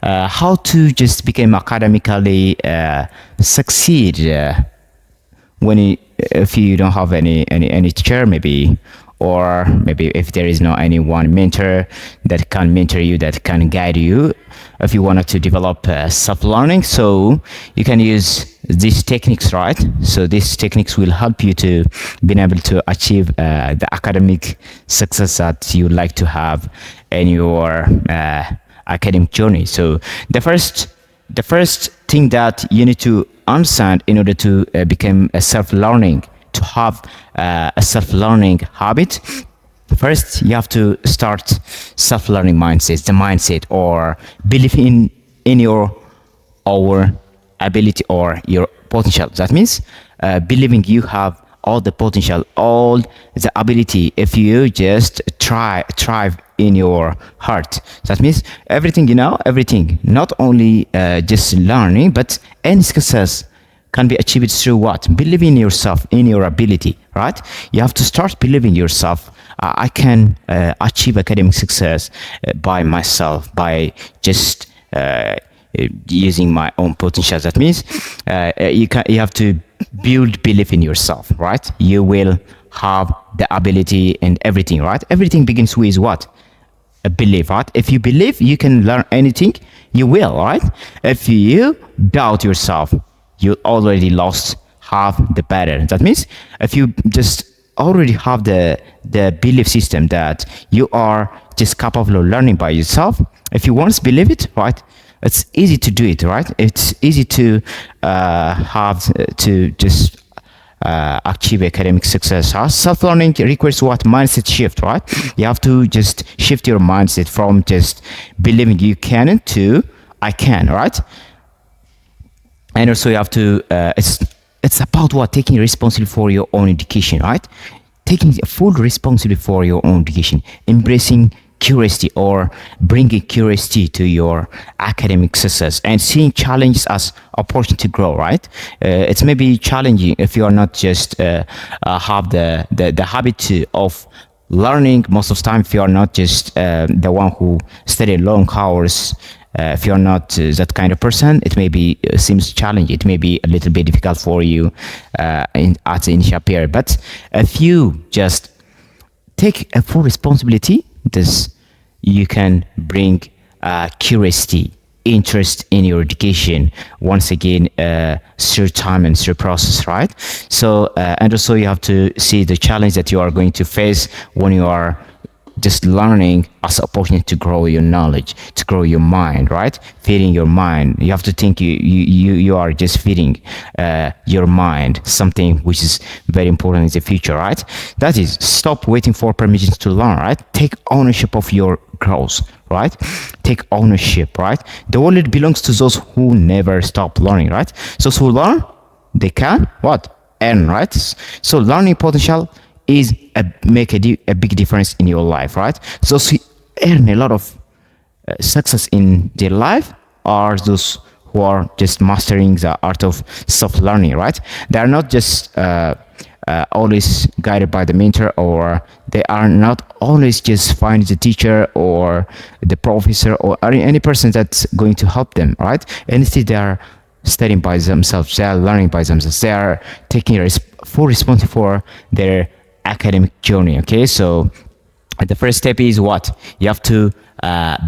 how to just become academically succeed if you don't have any teacher, maybe, or maybe if there is no anyone mentor that can mentor you, that can guide you. If you wanted to develop self-learning, so you can use these techniques, right? So these techniques will help you to being able to achieve the academic success that you like to have in your academic journey. So the first thing that you need to understand in order to become a self-learning, to have a self-learning habit, first you have to start self-learning mindset, the mindset or belief in your ability or your potential. That means believing you have all the potential, all the ability, if you just thrive in your heart. That means everything, everything, not only just learning, but any success can be achieved through what? Believing in yourself, in your ability, right? You have to start believing yourself. I can achieve academic success by myself, by just using my own potential. That means you have to build belief in yourself, right? You will have the ability and everything, right? Everything begins with what? A belief, right? If you believe you can learn anything, you will, right? If you doubt yourself, you already lost half the battle. That means if you just already have the belief system that you are just capable of learning by yourself, if you once believe it, right, it's easy to do it, right? It's easy to have to just achieve academic success. Self-learning requires what? Mindset shift, right? You have to just shift your mindset from just believing you can to I can, right? And also you have to it's about what? Taking responsibility for your own education, right? Taking full responsibility for your own education, embracing curiosity or bringing curiosity to your academic success, and seeing challenges as opportunity to grow, right? It's maybe challenging if you are not just have the habit of learning most of the time, if you are not just the one who study long hours. If you're not that kind of person, it may be seems challenging. It may be a little bit difficult for you at the initial period. But if you just take a full responsibility, you can bring curiosity, interest in your education once again through time and through process, right? So and also you have to see the challenge that you are going to face when you are just learning as an opportunity to grow your knowledge, to grow your mind, right? Feeding your mind. You have to think you are just feeding your mind, something which is very important in the future, right? That is, stop waiting for permissions to learn, right? Take ownership of your growth, right? Take ownership, right? The world belongs to those who never stop learning, right? Those who learn, they can what? Earn, right? So learning potential is make a big difference in your life, right? Those who earn a lot of success in their life are those who are just mastering the art of self-learning, right? They are not just always guided by the mentor, or they are not always just find the teacher or the professor or any person that's going to help them, right? Instead, they are studying by themselves, they are learning by themselves, they are taking full responsibility for their academic journey. Okay, so the first step is what? You have to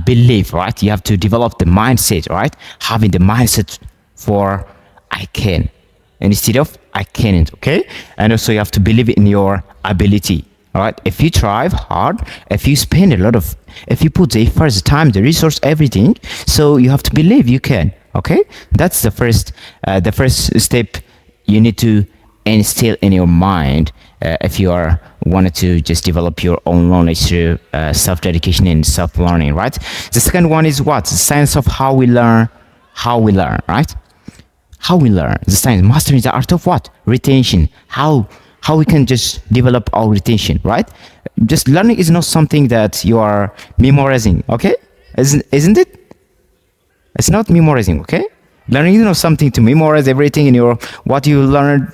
believe, right? You have to develop the mindset, right? Having the mindset for I can instead of I can't. Okay, and also you have to believe in your ability. All right, if you try hard, if you spend if you put the effort, the time, the resource, everything, so you have to believe you can. Okay, that's the first step you need to instill in your mind if you are wanted to just develop your own knowledge through self-dedication and self-learning, right? The second one is what? The science of how we learn, right? How we learn, the science, mastering the art of what? Retention. How we can just develop our retention, right? Just learning is not something that you are memorizing, okay? Isn't it? It's not memorizing, okay? Learning is not something to memorize everything in your what you learned.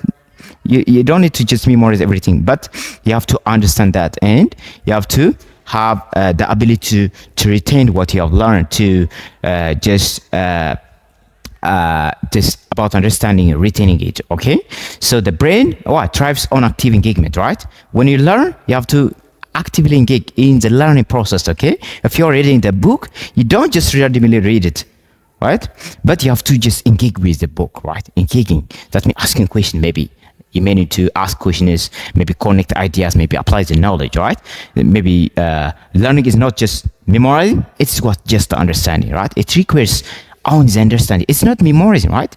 You don't need to just memorize everything, but you have to understand that, and you have to have the ability to retain what you have learned, to just about understanding and retaining it. Okay, so the brain thrives on active engagement, right? When you learn, you have to actively engage in the learning process. Okay, if you're reading the book, you don't just randomly read it, right? But you have to just engage with the book, right? Engaging, that means asking question. Maybe you may need to ask questions, maybe connect ideas, maybe apply the knowledge, right? Maybe learning is not just memorizing, it's what just the understanding, right? It requires own the understanding. It's not memorizing, right?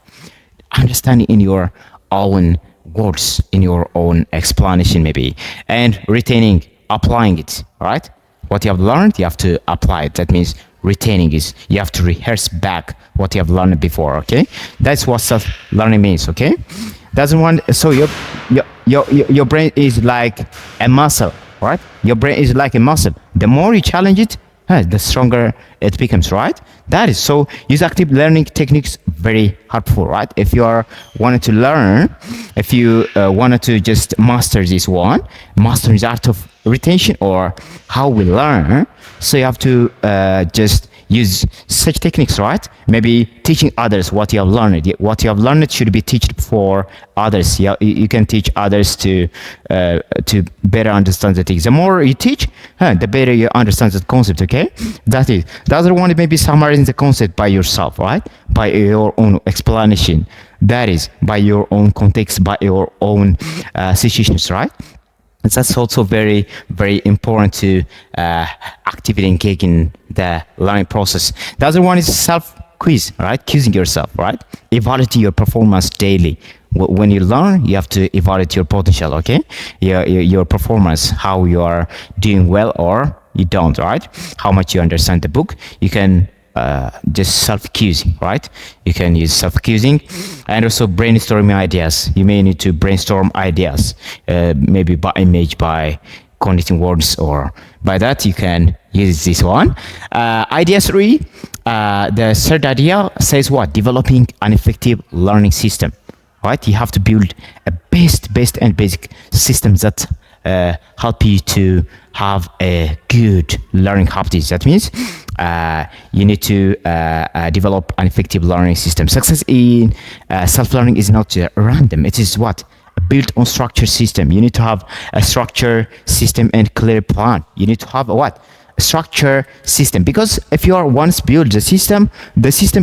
Understanding in your own words, in your own explanation maybe, and retaining, applying it, right? What you have learned, you have to apply it. That means retaining is you have to rehearse back what you have learned before. Okay, that's what self-learning means. Okay, doesn't want so your brain is like a muscle, right? Your brain is like a muscle. The more you challenge it, the stronger it becomes, right? That is so use active learning techniques, very helpful, right? If you are wanted to learn, if you wanted to just master this one, master the art of retention or how we learn, so you have to just use such techniques, right? Maybe teaching others what you have learned. What you have learned should be taught for others. You can teach others to better understand the things. The more you teach, the better you understand the concept. Okay, that is. The other one is maybe summarizing the concept by yourself, right? By your own explanation. That is by your own context, by your own situations, right? And that's also very, very important to actively engage in the learning process. The other one is self-quiz, right? Quizzing yourself, right? Evaluate your performance daily. When you learn, you have to evaluate your potential, okay? Your performance, how you are doing well or you don't, right? How much you understand the book. You can just self-quizzing, right? You can use self-quizzing and also brainstorming ideas. You may need to brainstorm ideas, maybe by image, by connecting words, or by that you can use this one. Idea 3, the third idea says what? Developing an effective learning system, right? You have to build a best and basic system that help you to have a good learning habits. That means you need to develop an effective learning system. Success in self-learning is not random. It is what? Built on structured system. You need to have a structure system and clear plan. You need to have a what? A structure system. Because if you are once built the system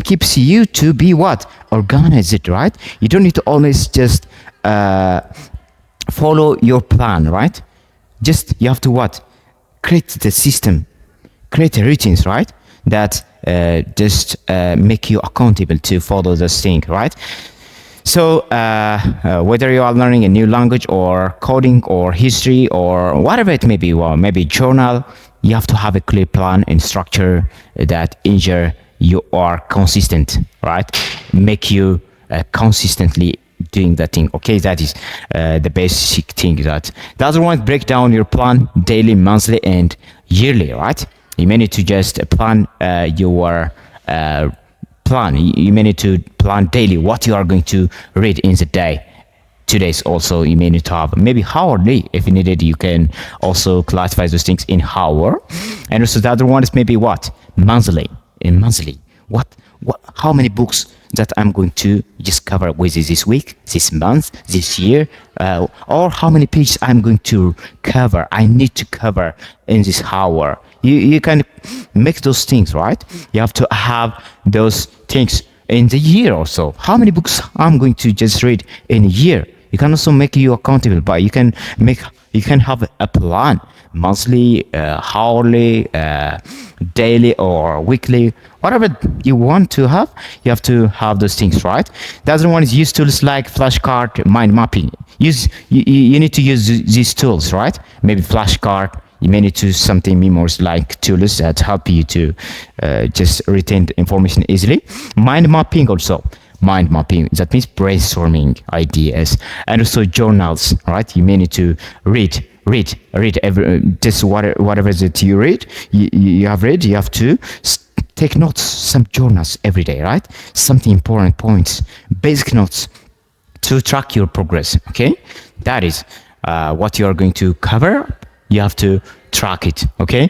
keeps you to be what? Organized, right? You don't need to always just follow your plan, right? Just you have to what? Create the system, create the routines, right? That just make you accountable to follow this thing, right? So whether you are learning a new language or coding or history or whatever it may be, or maybe journal, you have to have a clear plan and structure that ensure you are consistent, right? Make you consistently doing that thing. Okay, that is the basic thing. That the other one, break down your plan daily, monthly, and yearly, right? You may need to just plan your plan. You may need to plan daily what you are going to read in the day. 2 days also you may need to have maybe hourly if needed. You can also classify those things in hour. And also the other one is maybe what? Monthly. In monthly, what how many books that I'm going to just cover with this week, this month, this year, or how many pages I'm going to cover, I need to cover in this hour. You can make those things, right? You have to have those things in the year also. How many books I'm going to just read in a year? You can also make you accountable, but you can have a plan, monthly, hourly, daily or weekly, whatever you want to have. You have to have those things, right? The other one is use tools like flashcard, mind mapping. You need to use these tools, right? Maybe flashcard. You may need to something memories like tools that help you to just retain the information easily. Mind mapping also. Mind mapping, that means brainstorming ideas. And also journals, right? You may need to read every just whatever that you read, you have read, you have to take notes, some journals every day, right? Something important points, basic notes to track your progress. Okay, that is what you are going to cover. You have to track it. Okay.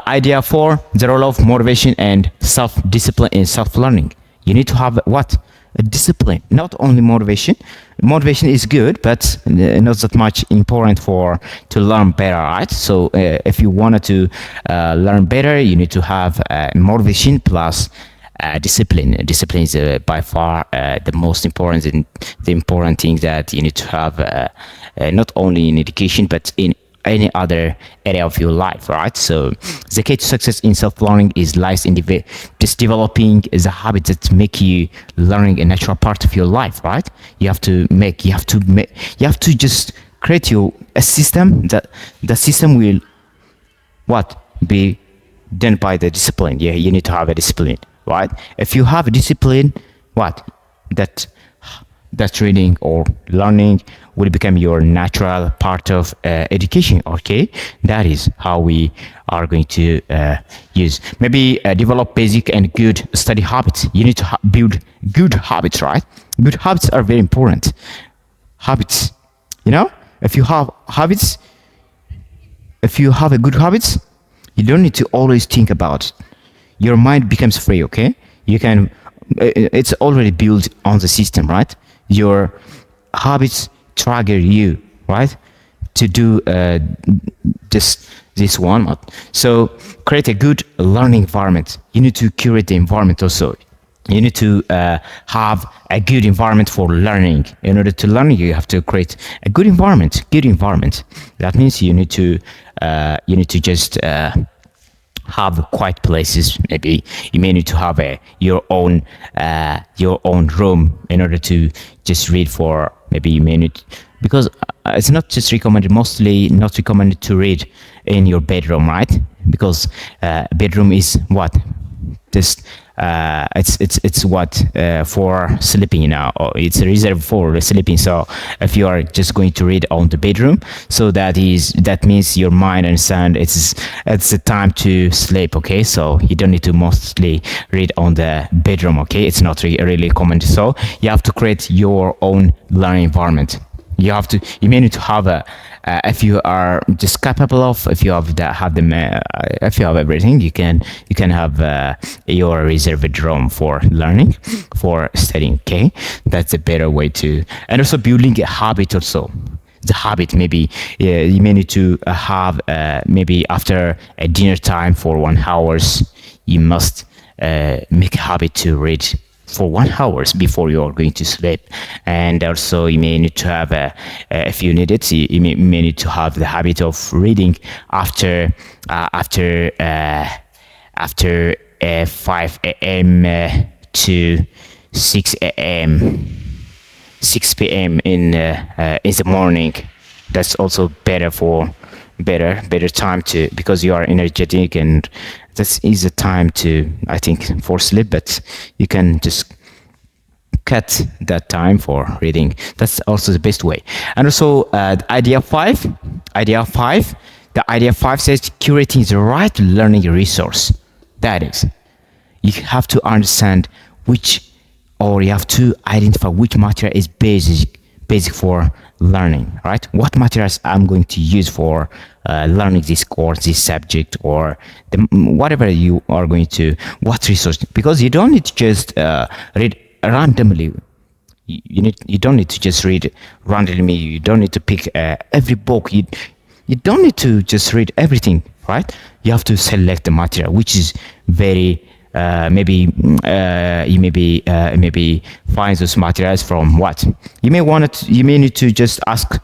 Idea 4: the role of motivation and self-discipline in self-learning. You need to have what? A discipline, not only motivation. Motivation is good, but not that much important for to learn better, right? So if you wanted to learn better, you need to have motivation plus discipline. Discipline is by far the most important and the important thing that you need to have, not only in education but in any other area of your life, right? So the key to success in self-learning lies in just developing the habits that make you learning a natural part of your life, right? You have to just create a system that the system will be done by the discipline. Yeah, you need to have a discipline, right? If you have a discipline, that reading or learning will become your natural part of education. Okay, that is how we are going to use. Maybe develop basic and good study habits. You need to build good habits, right? Good habits are very important. Habits, if you have habits, if you have a good habits, you don't need to always think about it. Your mind becomes free. Okay, you can. It's already built on the system, right? Your habits trigger you, right, to do this one. So create a good learning environment. You need to curate the environment also. You need to have a good environment for learning. In order to learn, you have to create a good environment. That means you need to just have quiet places. Maybe you may need to have your own room in order to just read. For maybe you may need, because it's not just recommended, mostly not recommended to read in your bedroom, right? Because bedroom is just it's for sleeping, or it's reserved for sleeping. So if you are just going to read on the bedroom, so that means your mind understand it's the time to sleep. Okay, so you don't need to mostly read on the bedroom. Okay, it's not really common. So you have to create your own learning environment. You may need to have if you are just capable of, if you have if you have everything, you can have your reserved room for learning, for studying. Okay, that's a better way to. And also building a habit also. The habit, maybe you may need to have maybe after a dinner time for 1 hour, you must make a habit to read for 1 hour before you are going to sleep. And also you may need to have if you need it, you may need to have the habit of reading after 5 a.m. to 6 a.m. 6 p.m. in the morning. That's also better time to, because you are energetic, and this is a time to, I think, for sleep, but you can just cut that time for reading. That's also the best way. And also idea 5 says curating the right learning resource. That is, you have to understand you have to identify which material is basic for learning, right? What materials I'm going to use for learning this course, this subject, or whatever you are going to, what resource. Because you don't need to just read randomly. You don't need to just read randomly. You don't need to pick every book. You don't need to just read everything, right? You have to select the material, which is very maybe find those materials from what you may need to just ask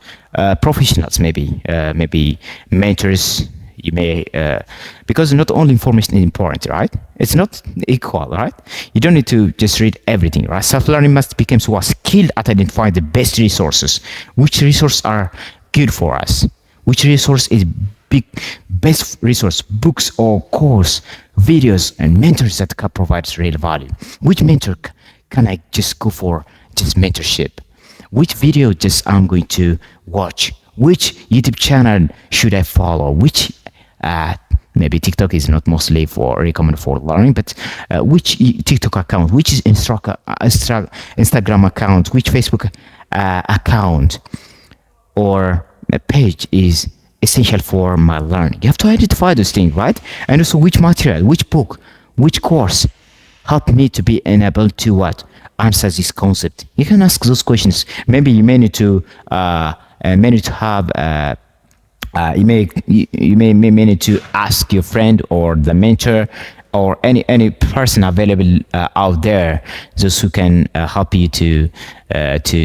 professionals, maybe mentors. You may because not only information is important, right? It's not equal, right? You don't need to just read everything, right? Self-learning must become skilled at identifying the best resources. Which resources are good for us? Which resource is best resource, books or course, videos and mentors that can provide real value. Which mentor can I just go for just mentorship? Which video just I'm going to watch? Which YouTube channel should I follow? Which maybe TikTok is not mostly recommended for learning, but which TikTok account, which is Instagram account, which Facebook account or a page is essential for my learning. You have to identify those things, right? And also which material, which book, which course help me to be enabled to what answer this concept. You can ask those questions. Maybe you may need to have you may need to ask your friend or the mentor or any person available out there, those who can help you to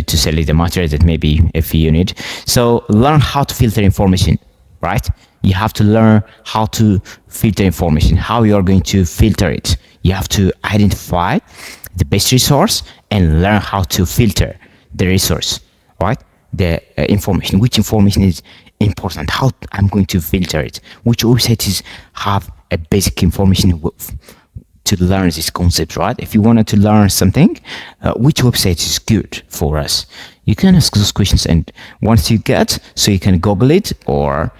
select the material that maybe if you need. So learn how to filter information, right? You have to learn how to filter information, how you are going to filter it. You have to identify the best resource and learn how to filter the resource, right? The information, which information is important, how I'm going to filter it, which websites have a basic information to learn this concept, right? If you wanted to learn something, which website is good for us? You can ask those questions, and once you get, so you can Google it, or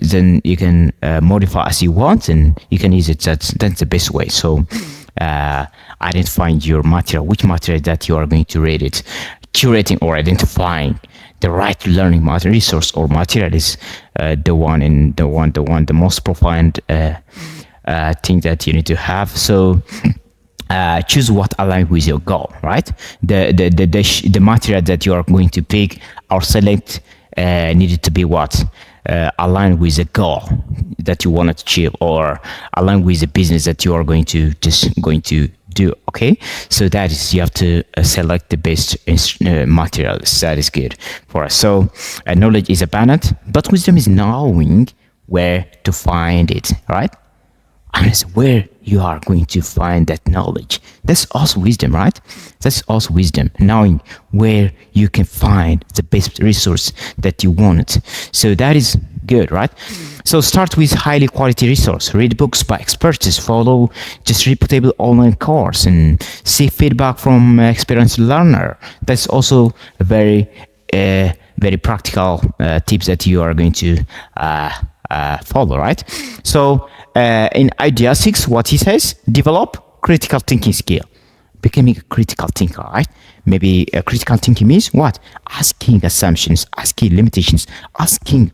then you can modify as you want, and you can use it. That's the best way. So identifying your material, which material that you are going to read it, curating or identifying the right learning material, resource or material is the most profound thing that you need to have. So choose what aligns with your goal, right? The material that you are going to pick or select needed to be what aligned with the goal that you want to achieve, or aligned with the business that you are going to do. Okay, so that is, you have to select the best materials. That is good for us. So knowledge is abundant, but wisdom is knowing where to find it, right? And it's where you are going to find that knowledge. That's also wisdom, right? That's also wisdom, knowing where you can find the best resource that you want. So that is good, right? So start with highly quality resource. Read books by experts. Follow just reputable online course and see feedback from experienced learner. That's also a very practical tips that you are going to follow, right? So in idea 6, what he says, develop critical thinking skill. Becoming a critical thinker, right? Maybe a critical thinking means what? Asking assumptions, asking limitations, asking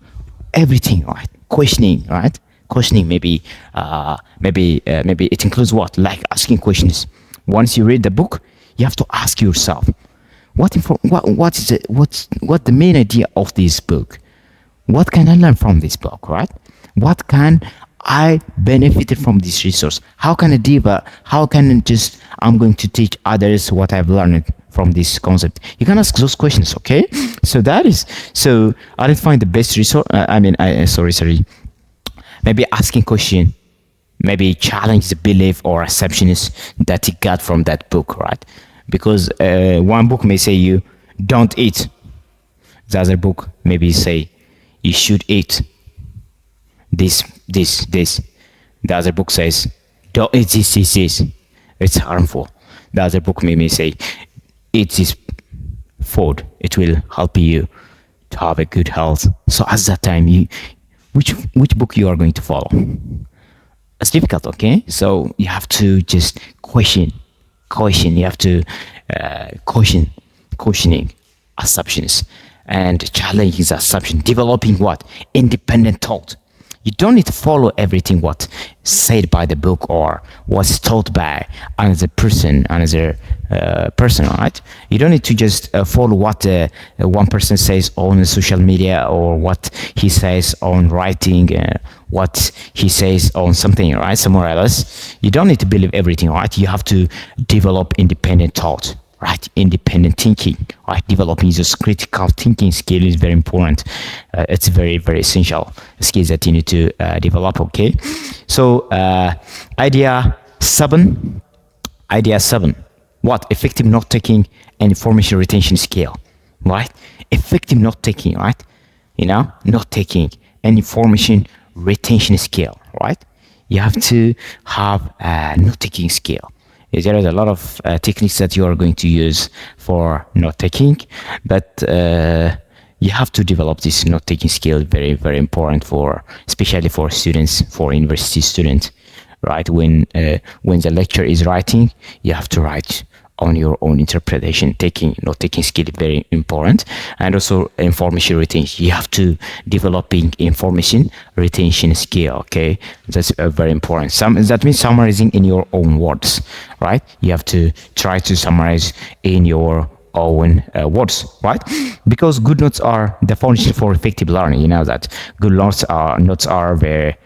everything, right? Questioning, right? Questioning, maybe it includes what? Like asking questions. Once you read the book, you have to ask yourself, what is it? What's the main idea of this book? What can I learn from this book, right? What can I benefited from this resource? How can I I'm going to teach others what I've learned from this concept? You can ask those questions, okay? So identifying the best resource. Maybe asking question, maybe challenge the belief or assumptions that you got from that book, right? Because one book may say you don't eat. The other book maybe say you should eat this. The other book says don't eat this. It's harmful. The other book may say eat this food. It will help you to have a good health. So at that time, which book you are going to follow? It's difficult, okay? So you have to just question. You have to questioning assumptions and challenging the assumption, developing what? Independent thought. You don't need to follow everything what said by the book or was taught by another person, right? You don't need to just follow what one person says on social media, or what he says on writing, what he says on something, right? Somewhere else. You don't need to believe everything, right? You have to develop independent thought, right? Independent thinking, right? Developing this critical thinking skill is very important. It's very, very essential skills that you need to develop, okay? So idea 7, what? Effective note-taking and information retention skill, right? Effective note-taking, right? Note-taking and information retention skill, right? You have to have a note-taking skill. There is a lot of techniques that you are going to use for note-taking, but you have to develop this note-taking skill. Very, very important especially for students, for university students, right? When the lecturer is writing, you have to write on your own interpretation. Taking skill is very important. And also information retention, you have to developing information retention skill. Okay, that's very important. That means summarizing in your own words, right? You have to try to summarize in your own words, right? Because good notes are the foundation for effective learning. You know that good notes are very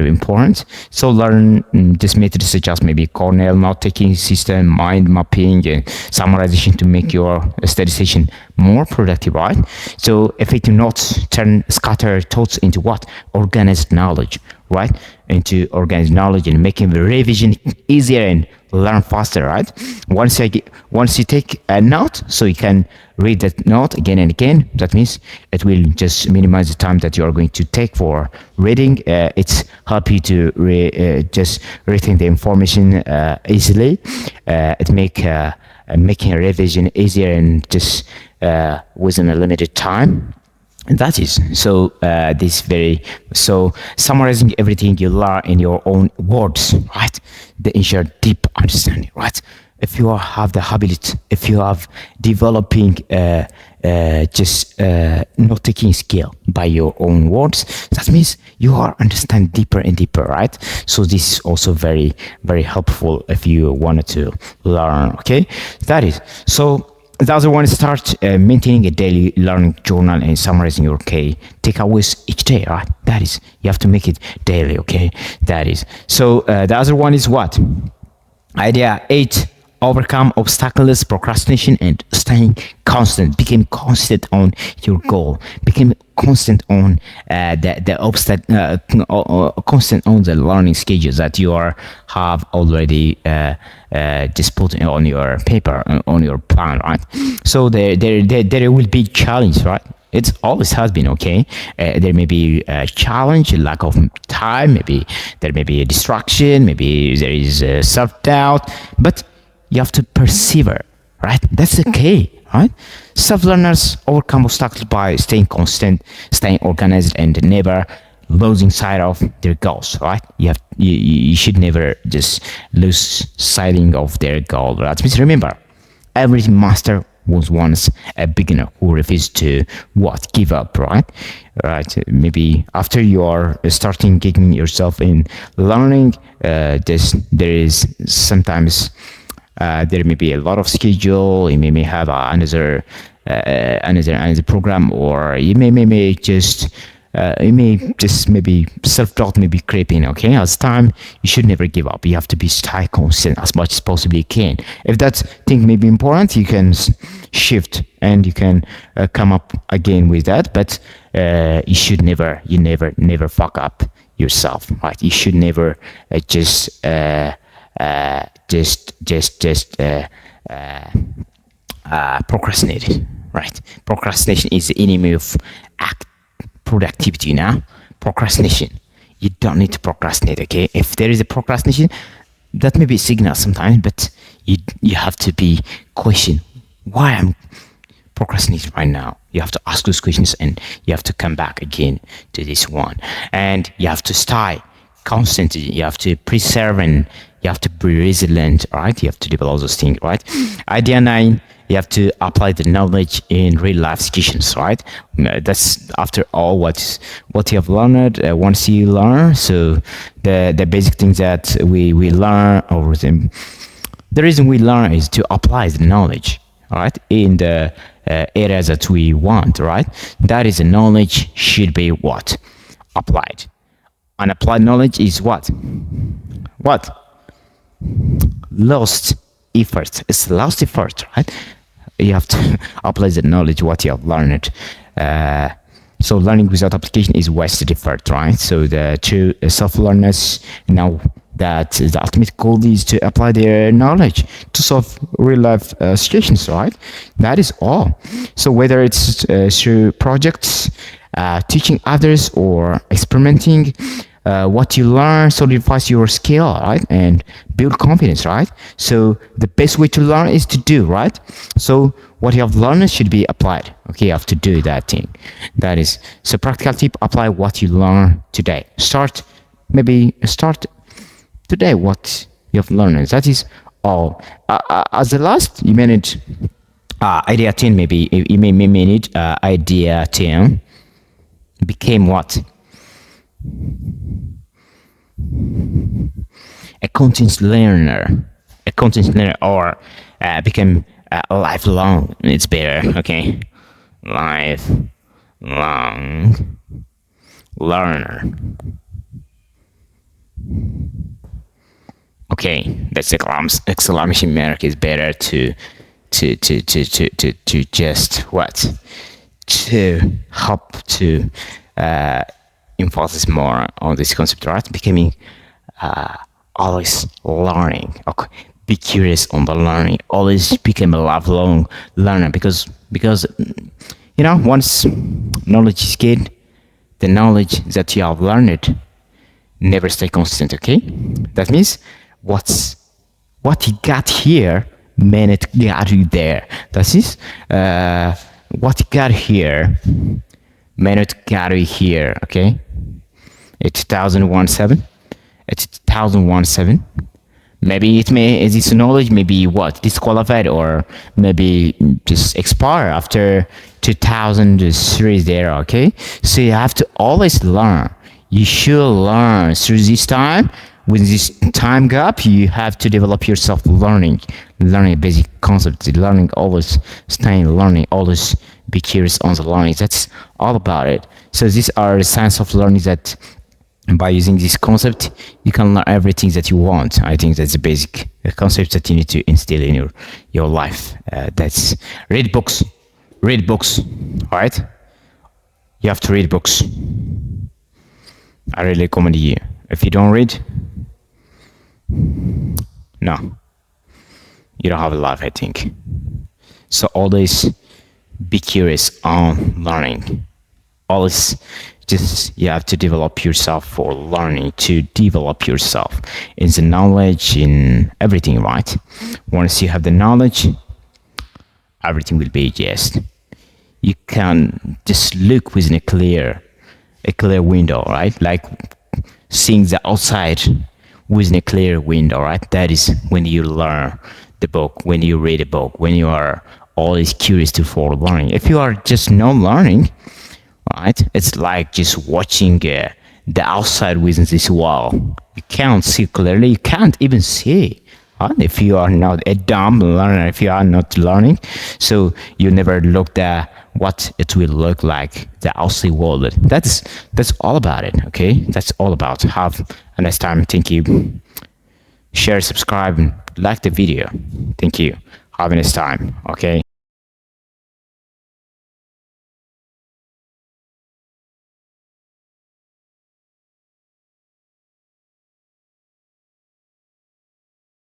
important. So learn this method such as maybe Cornell note taking system, mind mapping, and summarization to make your study session more productive, right? So effective notes turn scattered thoughts into what? Organized knowledge, right? Into organized knowledge and making the revision easier and learn faster, right? Once you take a note, so you can read that note again and again. That means it will just minimize the time that you are going to take for reading. It's help you to just retain the information easily. It making a revision easier and just within a limited time. And that is so summarizing everything you learn in your own words, right? They ensure deep understanding, right? If you have the habit, if you have developing note taking skill by your own words, that means you are understand deeper and deeper, right? So this is also very helpful if you wanted to learn. Okay, that is so. The other one is start maintaining a daily learning journal and summarizing your key takeaways each day, right? That is, you have to make it daily, okay? That is. So the other one is what? Idea 8, overcome obstacles, procrastination, and staying constant. Become constant on your goal. Become constant on constant on the learning schedules that you have already just put on your paper, on your plan, right? So there will be challenge, right? It always has been, okay? There may be a challenge, a lack of time, maybe there may be a distraction, maybe there is self-doubt, but you have to persevere, right? That's the key, right? Self-learners overcome obstacles by staying constant, staying organized, and never losing sight of their goals, right? You should never just lose sight of their goal, right? Please remember, every master was once a beginner who refused to give up, right? Maybe after you are starting getting yourself in learning, there is sometimes there may be a lot of schedule. You may have another program, or you may just maybe self-doubt may be creeping. Okay, as time, you should never give up. You have to be stay constant as much as possibly you can. If that thing may be important, you can shift and you can come up again with that. But you should never fuck up yourself, right? You should never procrastinate, right? Procrastination is the enemy of productivity. Now, procrastination, you don't need to procrastinate, okay? If there is a procrastination, that may be a signal sometimes, but you have to be question why I'm procrastinating right now. You have to ask those questions, and you have to come back again to this one, and you have to stay constantly. You have to preserve, and you have to be resilient, right? You have to develop those things, right? Idea 9, you have to apply the knowledge in real life situations, right? That's after all what you have learned. Once you learn, so the basic things that we learn, or the reason we learn is to apply the knowledge, right, in the areas that we want, right? That is, the knowledge should be what? Applied. Unapplied knowledge is what? Lost effort. It's lost effort, right? You have to apply the knowledge what you have learned. So learning without application is wasted effort, right? So the true self-learners know that the ultimate goal is to apply their knowledge to solve real life situations, right? That is all. So whether it's through projects, teaching others, or experimenting, what you learn solidifies your skill, right? And build confidence, right? So the best way to learn is to do, right? So what you have learned should be applied. Okay, you have to do that thing. That is, so practical tip: apply what you learn today. Start today what you have learned. That is all. As the last, you manage idea 10, maybe you may manage idea 10 became what? A continuous learner. A continuous learner, or become lifelong. It's better, okay? Lifelong learner. Okay, that's exclamation mark is better to just what? To help to emphasis more on this concept, right? Becoming always learning. Okay, be curious on the learning. Always become a lifelong learner, because once knowledge is gained, the knowledge that you have learned never stay constant. Okay, that means what you got here may not get you there. That is what you got here may not get you here. Okay, it's 2017. It's 2017. Maybe this knowledge may be what, disqualified, or maybe just expire after 2003 there. Okay, so you have to always learn. You should learn through this time. With this time gap, you have to develop yourself learning basic concepts, learning, always staying learning, always be curious on the learning. That's all about it. So these are the science of learning, that by using this concept you can learn everything that you want. I think that's the basic concept that you need to instill in your life. That's read books. All right, you have to read books. I really recommend you. If you don't read, no, you don't have a life, I think. So always be curious on learning. Always just, you have to develop yourself for learning, to develop yourself in the knowledge, in everything, right? Once you have the knowledge, everything will be just, you can just look within a clear window, right? Like seeing the outside within a clear window, right? That is when you learn the book, when you read a book, when you are always curious for learning. If you are just not learning, right, it's like just watching the outside within this wall. You can't see clearly. You can't even see. Right? If you are not a dumb learner, if you are not learning, so you never looked at what it will look like, the outside world. That's all about it. Okay, that's all about. Have a nice time. Thank you. Share, subscribe, and like the video. Thank you. Have a nice time. Okay.